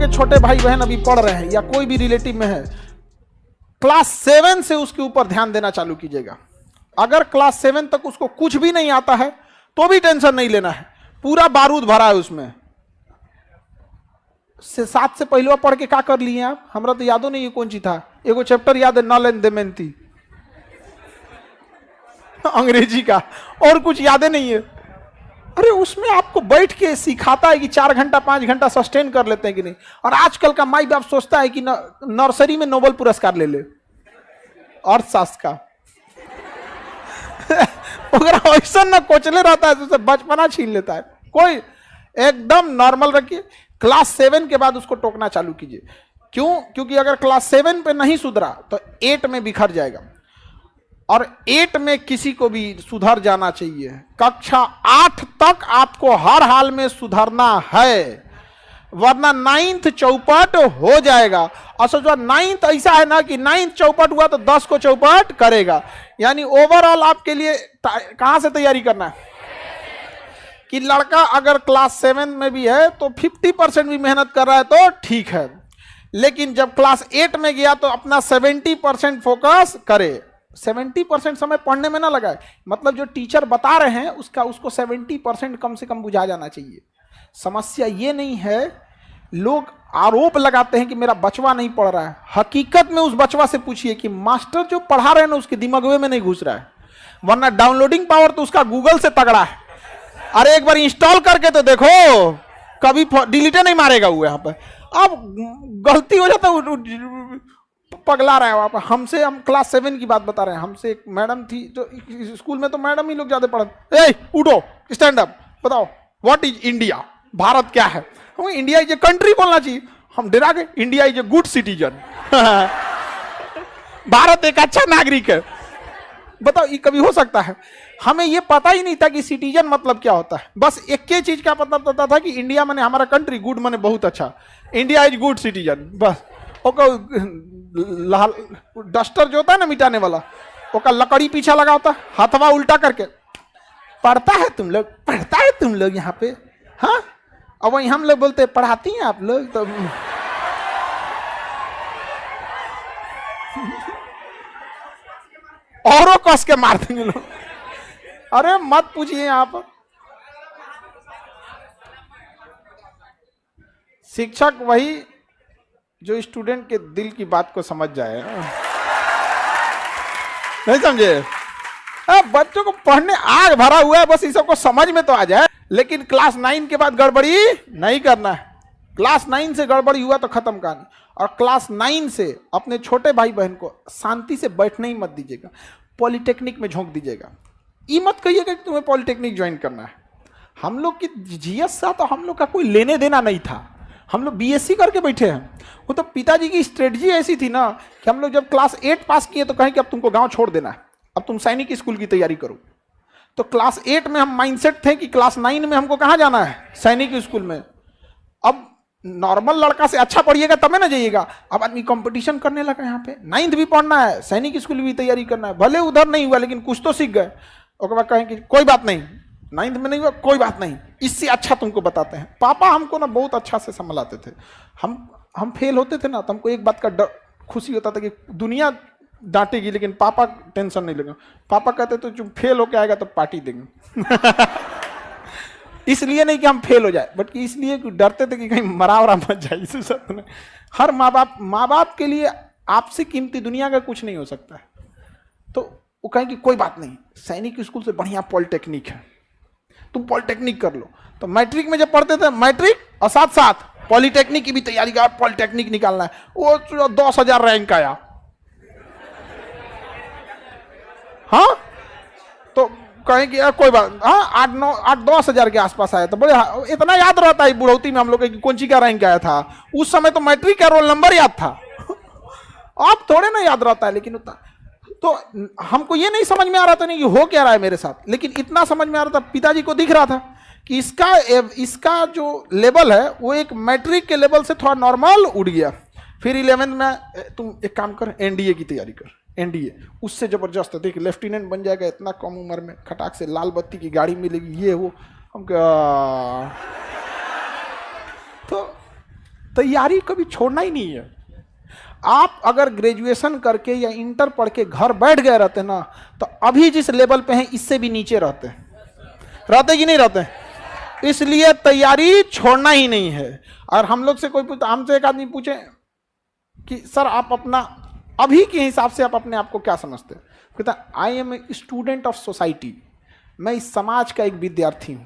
के छोटे भाई बहन अभी पढ़ रहे हैं या कोई भी रिलेटिव में है, क्लास 7 से उसके ऊपर ध्यान देना चालू कीजिएगा। अगर क्लास 7 तक उसको कुछ भी नहीं आता है तो भी टेंशन नहीं लेना है, पूरा बारूद भरा है उसमें। 7 से पहले पढ़ के क्या कर लिए आप? हमरा तो यादो नहीं है कौन सी था, एगो चैप्टर याद है, नल एंड दमयंती अंग्रेजी का, और कुछ याद नहीं है। अरे उसमें आपको बैठ के सिखाता है कि 4 घंटा 5 घंटा सस्टेन कर लेते हैं कि नहीं। और आजकल का माई बाप सोचता है कि नर्सरी में नोबेल पुरस्कार ले ले अर्थशास्त्र का अगर ऐसा ना कोचले रहता है तो बचपना छीन लेता है। कोई एकदम नॉर्मल रखिए। क्लास 7 के बाद उसको टोकना चालू कीजिए। क्यों? क्योंकि अगर क्लास 7 पे नहीं सुधरा तो 8 में बिखर जाएगा, और 8 में किसी को भी सुधर जाना चाहिए। कक्षा 8 तक आपको हर हाल में सुधरना है, वरना 9th चौपट हो जाएगा। और सोचो 9th ऐसा है ना कि 9th चौपट हुआ तो 10 को चौपट करेगा। यानी ओवरऑल आपके लिए कहां से तैयारी करना है कि लड़का अगर क्लास 7 में भी है तो 50% भी मेहनत कर रहा है तो ठीक है, लेकिन जब क्लास 8 में गया तो अपना 70% फोकस करे। 70% समय पढ़ने में ना लगाए, मतलब जो टीचर बता रहे हैं उसको 70% कम से कम बुझा जाना चाहिए। समस्या ये नहीं है, लोग आरोप लगाते हैं कि मेरा बचवा नहीं पढ़ रहा है। हकीकत में उस बचवा से पूछिए कि मास्टर जो पढ़ा रहे हैं ना उसके दिमाग में नहीं घुस रहा है, वरना डाउनलोडिंग पावर तो उसका गूगल से तगड़ा है। अरे एक बार इंस्टॉल करके तो देखो, कभी डिलीटे नहीं मारेगा वो। यहाँ पर अब गलती हो जाता है, पगला रहा है वहां पर। हमसे, हम क्लास 7 की बात बता रहे हैं, हमसे एक मैडम थी जो स्कूल में तो मैडम ही लोग ज्यादा पढ़ते। ए उठो, स्टैंड अप, बताओ व्हाट इज इंडिया, भारत क्या है। हम इंडिया इज ए कंट्री बोलना चाहिए, हम डरा गए। India is a good citizen Bharat एक अच्छा नागरिक है। बताओ ये कभी हो सकता है? हमें ये पता ही नहीं था कि सिटीजन मतलब क्या होता है। बस एक ही चीज का पता था कि इंडिया माने हमारा कंट्री, गुड माने बहुत अच्छा, इंडिया इज गुड सिटीजन। बस लाल डस्टर जो होता है ना मिटाने वाला, ओका लकड़ी पीछा लगा होता, हाथवा उल्टा करके पढ़ता है तुम लोग, पढ़ता है तुम लोग यहाँ पे, हाँ। अब वही हम लोग बोलते पढ़ाती हैं आप लोग, तो औरों कस के मार देंगे लोग। अरे मत पूछिए आप। शिक्षक वही जो स्टूडेंट के दिल की बात को समझ जाए, नहीं समझे? बच्चों को पढ़ने आग भरा हुआ है, बस इस सबको समझ में तो आ जाए। लेकिन क्लास 9 के बाद गड़बड़ी नहीं करना है। क्लास 9 से गड़बड़ी हुआ तो खत्म कहानी। और क्लास 9 से अपने छोटे भाई बहन को शांति से बैठने ही मत दीजिएगा, पॉलिटेक्निक में झोंक दीजिएगा। ये मत कहिएगा कि तुम्हें पॉलिटेक्निक ज्वाइन करना है। हम लोग की जीएस सा तो हम लोग का कोई लेने देना नहीं था, हम लोग बीएससी करके बैठे हैं। वो तो पिताजी की स्ट्रेटजी ऐसी थी ना कि हम लोग जब क्लास 8 पास किए तो कहें कि अब तुमको गांव छोड़ देना है, अब तुम सैनिक स्कूल की तैयारी करो। तो क्लास 8 में हम माइंडसेट थे कि क्लास 9 में हमको कहाँ जाना है, सैनिक स्कूल में। अब नॉर्मल लड़का से अच्छा पढ़िएगा तब ना जाइएगा। अब आदमी कंपटीशन करने लगा, यहाँ पे 9th भी पढ़ना है, सैनिक स्कूल भी तैयारी करना है। भले उधर नहीं हुआ लेकिन कुछ तो सीख गए। उसके बाद कहें कि कोई बात नहीं, 9th में नहीं हुआ कोई बात नहीं, इससे अच्छा तुमको बताते हैं। पापा हमको ना बहुत अच्छा से संभलाते थे। हम फेल होते थे ना तो हमको एक बात का डर खुशी होता था कि दुनिया डांटेगी लेकिन पापा टेंशन नहीं लेगा। पापा कहते तो जो फेल होके आएगा तो पार्टी देंगे इसलिए नहीं कि हम फेल हो जाए, बट इसलिए कि डरते थे कि कहीं मरा वरा मत जाए। इस सब ने हर माँ बाप के लिए आपसे कीमती दुनिया का कुछ नहीं हो सकता है। तो वो कहें कि कोई बात नहीं, सैनिक स्कूल से बढ़िया पॉलिटेक्निक है, तुम पॉलिटेक्निक कर लो। तो मैट्रिक में जब पढ़ते थे, मैट्रिक और साथ साथ पॉलिटेक्निक की भी तैयारी कर, पॉलिटेक्निक निकालना है। वो 10,000 रैंक आया, हाँ तो कहें कि कोई बात, हाँ 8-10,000 के आसपास आया। तो बोले इतना याद रहता है बुढ़ौती में हम लोग कौन सी का रैंक आया था। उस समय तो मैट्रिक का रोल नंबर याद था अब थोड़े ना याद रहता है। लेकिन उतना तो हमको ये नहीं समझ में आ रहा था नहीं कि हो क्या रहा है मेरे साथ, लेकिन इतना समझ में आ रहा था, पिताजी को दिख रहा था कि इसका जो लेवल है वो एक मैट्रिक के लेवल से थोड़ा नॉर्मल उड़ गया। फिर 11th में तुम एक काम कर, एनडीए की तैयारी कर, एनडीए उससे जबरदस्त है, देख लेफ्टिनेंट बन जाएगा इतना कम उम्र में, खटाक से लाल बत्ती की गाड़ी मिलेगी, ये वो। हम तो तैयारी कभी छोड़ना ही नहीं है। आप अगर ग्रेजुएशन करके या इंटर पढ़ के घर बैठ गए रहते ना, तो अभी जिस लेवल पे हैं इससे भी नीचे रहते कि नहीं रहते। इसलिए तैयारी छोड़ना ही नहीं है। और हम लोग से कोई पूछता, हमसे एक आदमी पूछे कि सर आप अपना अभी के हिसाब से आप अपने आप को क्या समझते हैं, कहता I am a student of society, मैं इस समाज का एक विद्यार्थी हूं।